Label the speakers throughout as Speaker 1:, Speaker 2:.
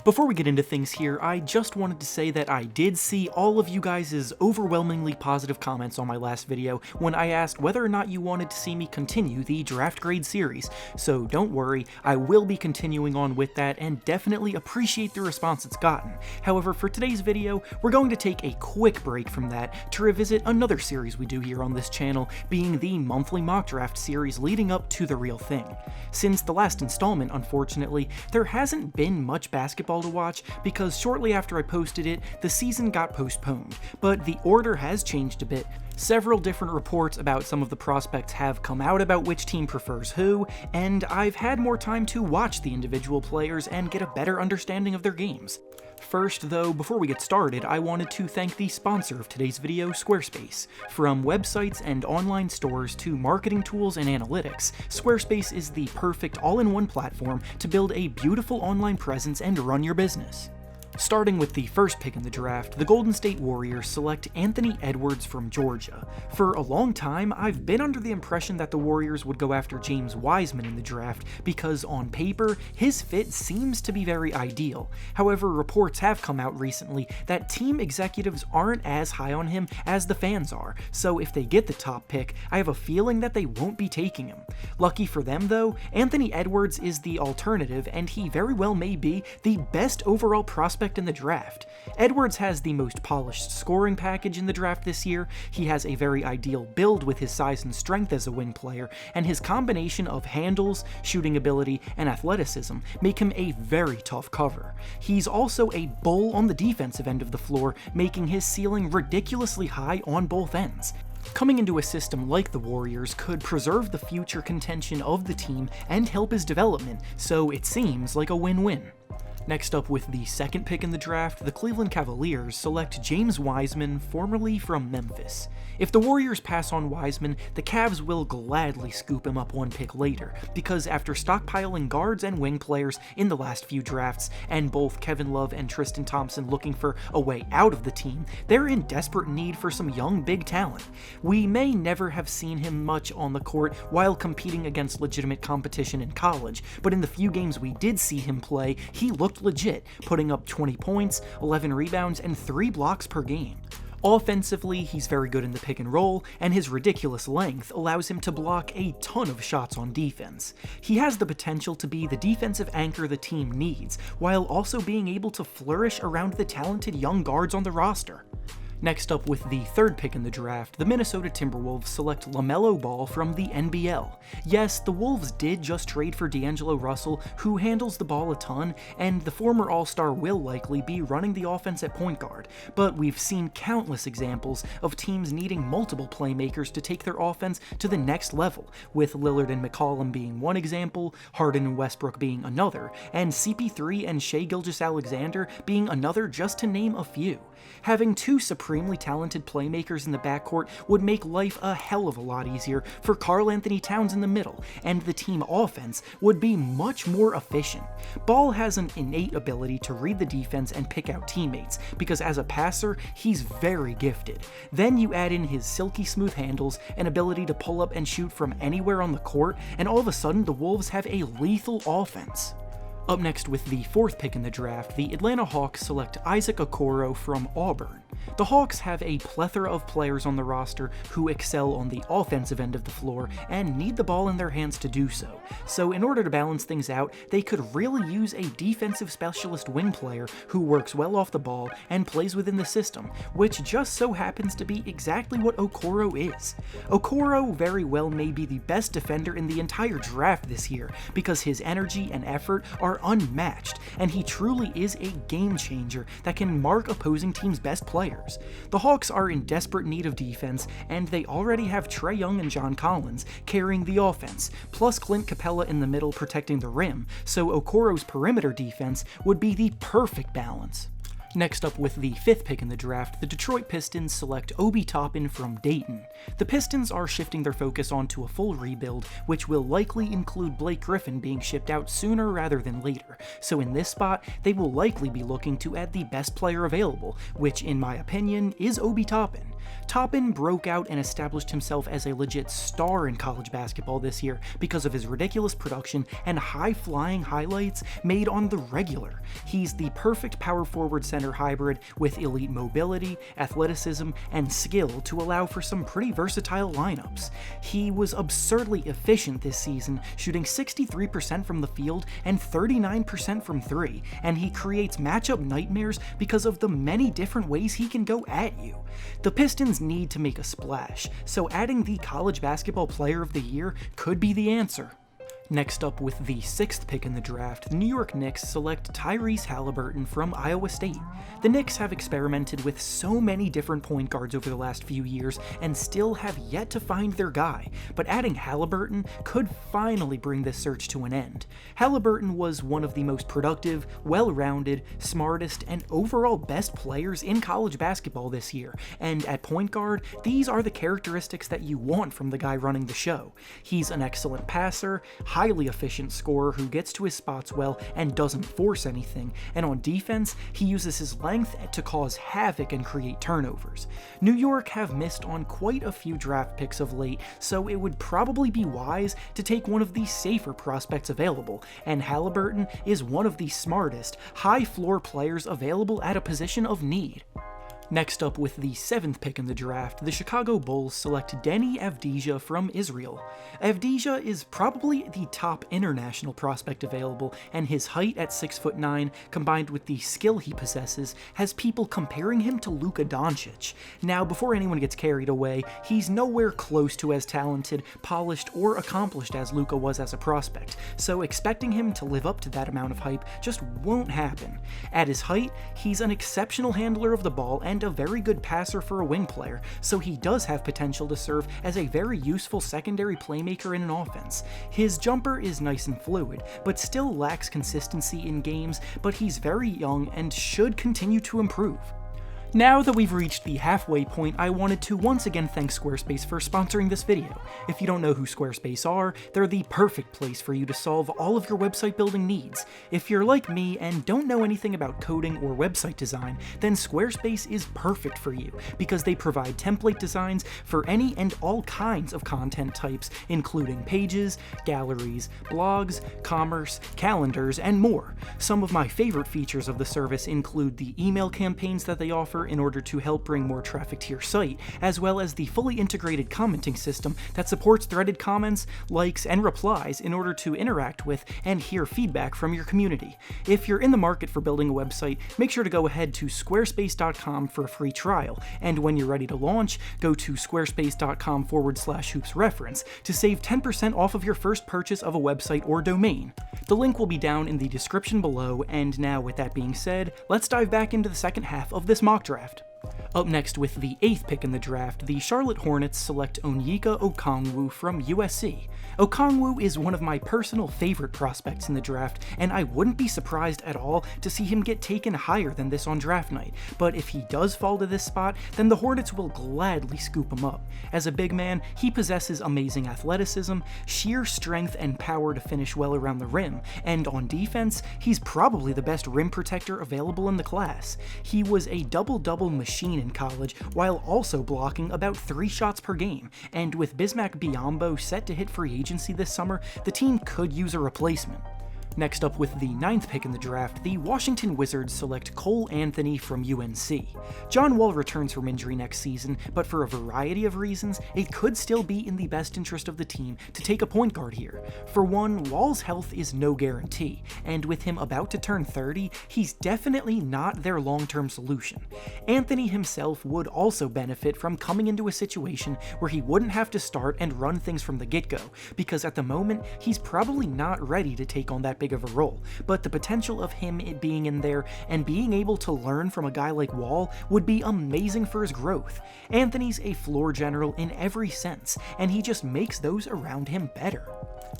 Speaker 1: Before we get into things here, I just wanted to say that I did see all of you guys' overwhelmingly positive comments on my last video when I asked whether or not you wanted to see me continue the draft grade series, so don't worry, I will be continuing on with that and definitely appreciate the response it's gotten. However, for today's video, we're going to take a quick break from that to revisit another series we do here on this channel, being the monthly mock draft series leading up to the real thing. Since the last installment, unfortunately, there hasn't been much basketball to watch because shortly after I posted it, the season got postponed, but the order has changed a bit. Several different reports about some of the prospects have come out about which team prefers who, and I've had more time to watch the individual players and get a better understanding of their games. First, though, before we get started, I wanted to thank the sponsor of today's video, Squarespace. From websites and online stores to marketing tools and analytics, Squarespace is the perfect all-in-one platform to build a beautiful online presence and run your business. Starting with the first pick in the draft, the Golden State Warriors select Anthony Edwards from Georgia. For a long time, I've been under the impression that the Warriors would go after James Wiseman in the draft because on paper, his fit seems to be very ideal. However, reports have come out recently that team executives aren't as high on him as the fans are, so if they get the top pick, I have a feeling that they won't be taking him. Lucky for them though, Anthony Edwards is the alternative and he very well may be the best overall prospect in the draft. Edwards has the most polished scoring package in the draft this year, he has a very ideal build with his size and strength as a wing player, and his combination of handles, shooting ability, and athleticism make him a very tough cover. He's also a bull on the defensive end of the floor, making his ceiling ridiculously high on both ends. Coming into a system like the Warriors could preserve the future contention of the team and help his development, so it seems like a win-win. Next up with the second pick in the draft, the Cleveland Cavaliers select James Wiseman, formerly from Memphis. If the Warriors pass on Wiseman, the Cavs will gladly scoop him up one pick later, because after stockpiling guards and wing players in the last few drafts, and both Kevin Love and Tristan Thompson looking for a way out of the team, they're in desperate need for some young big talent. We may never have seen him much on the court while competing against legitimate competition in college, but in the few games we did see him play, he looked legit, putting up 20 points, 11 rebounds, and 3 blocks per game. Offensively, he's very good in the pick and roll, and his ridiculous length allows him to block a ton of shots on defense. He has the potential to be the defensive anchor the team needs, while also being able to flourish around the talented young guards on the roster. Next up with the third pick in the draft, the Minnesota Timberwolves select LaMelo Ball from the NBL. Yes, the Wolves did just trade for D'Angelo Russell, who handles the ball a ton, and the former All-Star will likely be running the offense at point guard, but we've seen countless examples of teams needing multiple playmakers to take their offense to the next level, with Lillard and McCollum being one example, Harden and Westbrook being another, and CP3 and Shai Gilgeous-Alexander being another, just to name a few. Having two supremely talented playmakers in the backcourt would make life a hell of a lot easier for Karl Anthony Towns in the middle, and the team offense would be much more efficient. Ball has an innate ability to read the defense and pick out teammates, because as a passer, he's very gifted. Then you add in his silky smooth handles and ability to pull up and shoot from anywhere on the court, and all of a sudden the Wolves have a lethal offense. Up next with the fourth pick in the draft, the Atlanta Hawks select Isaac Okoro from Auburn. The Hawks have a plethora of players on the roster who excel on the offensive end of the floor and need the ball in their hands to do so. So in order to balance things out, they could really use a defensive specialist wing player who works well off the ball and plays within the system, which just so happens to be exactly what Okoro is. Okoro very well may be the best defender in the entire draft this year because his energy and effort are unmatched, and he truly is a game changer that can mark opposing teams' best players. The Hawks are in desperate need of defense, and they already have Trae Young and John Collins carrying the offense, plus Clint Capella in the middle protecting the rim, so Okoro's perimeter defense would be the perfect balance. Next up with the fifth pick in the draft, the Detroit Pistons select Obi Toppin from Dayton. The Pistons are shifting their focus onto a full rebuild, which will likely include Blake Griffin being shipped out sooner rather than later, so in this spot, they will likely be looking to add the best player available, which in my opinion is Obi Toppin. Toppin broke out and established himself as a legit star in college basketball this year because of his ridiculous production and high-flying highlights made on the regular. He's the perfect power forward center hybrid with elite mobility, athleticism, and skill to allow for some pretty versatile lineups. He was absurdly efficient this season, shooting 63% from the field and 39% from three, and he creates matchup nightmares because of the many different ways he can go at you. The Pistons need to make a splash, so adding the College Basketball Player of the Year could be the answer. Next up, with the 6th pick in the draft, the New York Knicks select Tyrese Haliburton from Iowa State. The Knicks have experimented with so many different point guards over the last few years and still have yet to find their guy, but adding Haliburton could finally bring this search to an end. Haliburton was one of the most productive, well-rounded, smartest, and overall best players in college basketball this year, and at point guard, these are the characteristics that you want from the guy running the show. He's an excellent passer, highly efficient scorer who gets to his spots well and doesn't force anything, and on defense, he uses his length to cause havoc and create turnovers. New York have missed on quite a few draft picks of late, so it would probably be wise to take one of the safer prospects available, and Haliburton is one of the smartest, high-floor players available at a position of need. Next up, with the 7th pick in the draft, the Chicago Bulls select Deni Avdija from Israel. Avdija is probably the top international prospect available, and his height at 6'9", combined with the skill he possesses, has people comparing him to Luka Doncic. Now, before anyone gets carried away, he's nowhere close to as talented, polished, or accomplished as Luka was as a prospect, so expecting him to live up to that amount of hype just won't happen. At his height, he's an exceptional handler of the ball and a very good passer for a wing player, so he does have potential to serve as a very useful secondary playmaker in an offense. His jumper is nice and fluid, but still lacks consistency in games, but he's very young and should continue to improve. Now that we've reached the halfway point, I wanted to once again thank Squarespace for sponsoring this video. If you don't know who Squarespace are, they're the perfect place for you to solve all of your website building needs. If you're like me and don't know anything about coding or website design, then Squarespace is perfect for you, because they provide template designs for any and all kinds of content types, including pages, galleries, blogs, commerce, calendars, and more. Some of my favorite features of the service include the email campaigns that they offer in order to help bring more traffic to your site, as well as the fully integrated commenting system that supports threaded comments, likes, and replies in order to interact with and hear feedback from your community. If you're in the market for building a website, make sure to go ahead to squarespace.com for a free trial, and when you're ready to launch, go to squarespace.com/hoopsreference to save 10% off of your first purchase of a website or domain. The link will be down in the description below, and now with that being said, let's dive back into the second half of this mock draft. Up next, with the 8th pick in the draft, the Charlotte Hornets select Onyeka Okongwu from USC. Okongwu is one of my personal favorite prospects in the draft, and I wouldn't be surprised at all to see him get taken higher than this on draft night, but if he does fall to this spot, then the Hornets will gladly scoop him up. As a big man, he possesses amazing athleticism, sheer strength, and power to finish well around the rim, and on defense, he's probably the best rim protector available in the class. He was a double-double machine in college, while also blocking about 3 shots per game, and with Bismack Biyombo set to hit free agency this summer, the team could use a replacement. Next up, with the 9th pick in the draft, the Washington Wizards select Cole Anthony from UNC. John Wall returns from injury next season, but for a variety of reasons, it could still be in the best interest of the team to take a point guard here. For one, Wall's health is no guarantee, and with him about to turn 30, he's definitely not their long-term solution. Anthony himself would also benefit from coming into a situation where he wouldn't have to start and run things from the get-go, because at the moment, he's probably not ready to take on that big of a role, but the potential of him being in there and being able to learn from a guy like Wall would be amazing for his growth. Anthony's a floor general in every sense, and he just makes those around him better.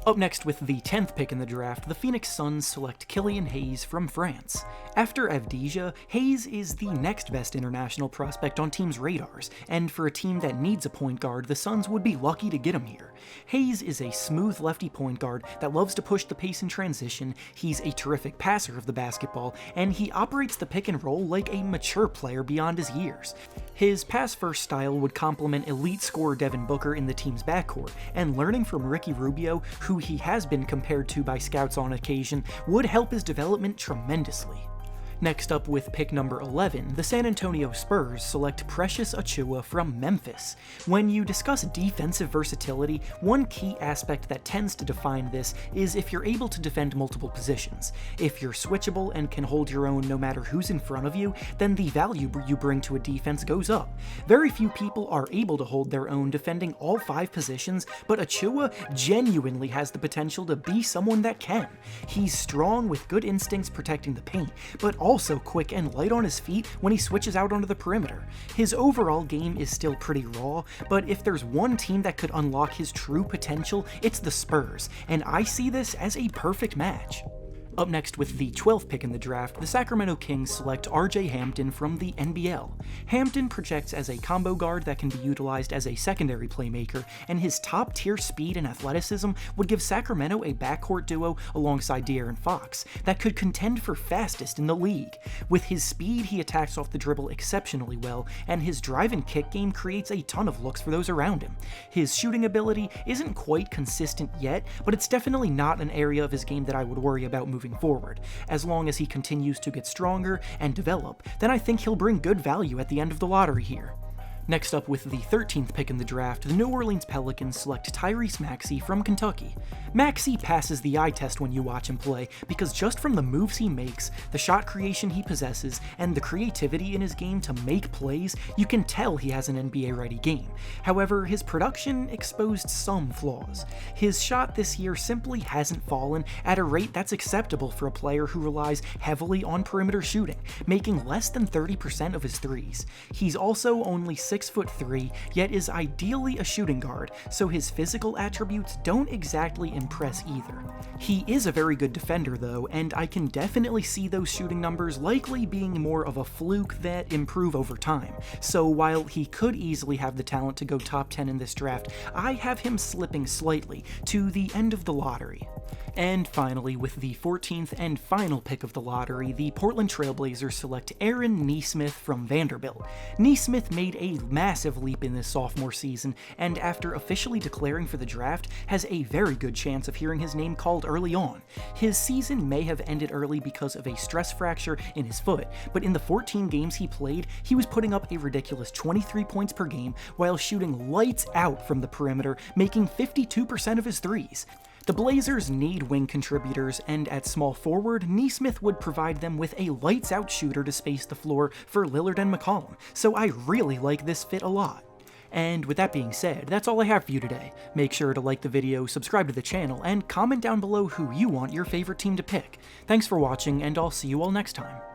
Speaker 1: Up next with the 10th pick in the draft, the Phoenix Suns select Killia Hayes from France. After Avdija, Hayes is the next best international prospect on teams' radars, and for a team that needs a point guard, the Suns would be lucky to get him here. Hayes is a smooth lefty point guard that loves to push the pace in transition, he's a terrific passer of the basketball, and he operates the pick and roll like a mature player beyond his years. His pass-first style would complement elite scorer Devin Booker in the team's backcourt, and learning from Ricky Rubio, who he has been compared to by scouts on occasion, would help his development tremendously. Next up with pick number 11, the San Antonio Spurs select Precious Achiuwa from Memphis. When you discuss defensive versatility, one key aspect that tends to define this is if you're able to defend multiple positions. If you're switchable and can hold your own no matter who's in front of you, then the value you bring to a defense goes up. Very few people are able to hold their own defending all 5 positions, but Achiuwa genuinely has the potential to be someone that can. He's strong with good instincts protecting the paint, but also quick and light on his feet when he switches out onto the perimeter. His overall game is still pretty raw, but if there's one team that could unlock his true potential, it's the Spurs, and I see this as a perfect match. Up next with the 12th pick in the draft, the Sacramento Kings select RJ Hampton from the NBL. Hampton projects as a combo guard that can be utilized as a secondary playmaker, and his top-tier speed and athleticism would give Sacramento a backcourt duo alongside De'Aaron Fox that could contend for fastest in the league. With his speed, he attacks off the dribble exceptionally well, and his drive and kick game creates a ton of looks for those around him. His shooting ability isn't quite consistent yet, but it's definitely not an area of his game that I would worry about moving forward. As long as he continues to get stronger and develop, then I think he'll bring good value at the end of the lottery here. Next up with the 13th pick in the draft, the New Orleans Pelicans select Tyrese Maxey from Kentucky. Maxey passes the eye test when you watch him play, because just from the moves he makes, the shot creation he possesses, and the creativity in his game to make plays, you can tell he has an NBA-ready game. However, his production exposed some flaws. His shot this year simply hasn't fallen at a rate that's acceptable for a player who relies heavily on perimeter shooting, making less than 30% of his threes. He's also only 6'3", yet is ideally a shooting guard, so his physical attributes don't exactly impress either. He is a very good defender though, and I can definitely see those shooting numbers likely being more of a fluke that improve over time. So while he could easily have the talent to go top 10 in this draft, I have him slipping slightly to the end of the lottery. And finally, with the 14th and final pick of the lottery, the Portland Trailblazers select Aaron Nesmith from Vanderbilt. Nesmith made a massive leap in this sophomore season, and after officially declaring for the draft, has a very good chance of hearing his name called early on. His season may have ended early because of a stress fracture in his foot, but in the 14 games he played, he was putting up a ridiculous 23 points per game while shooting lights out from the perimeter, making 52% of his threes. The Blazers need wing contributors, and at small forward, Nesmith would provide them with a lights-out shooter to space the floor for Lillard and McCollum, so I really like this fit a lot. And with that being said, that's all I have for you today. Make sure to like the video, subscribe to the channel, and comment down below who you want your favorite team to pick. Thanks for watching, and I'll see you all next time.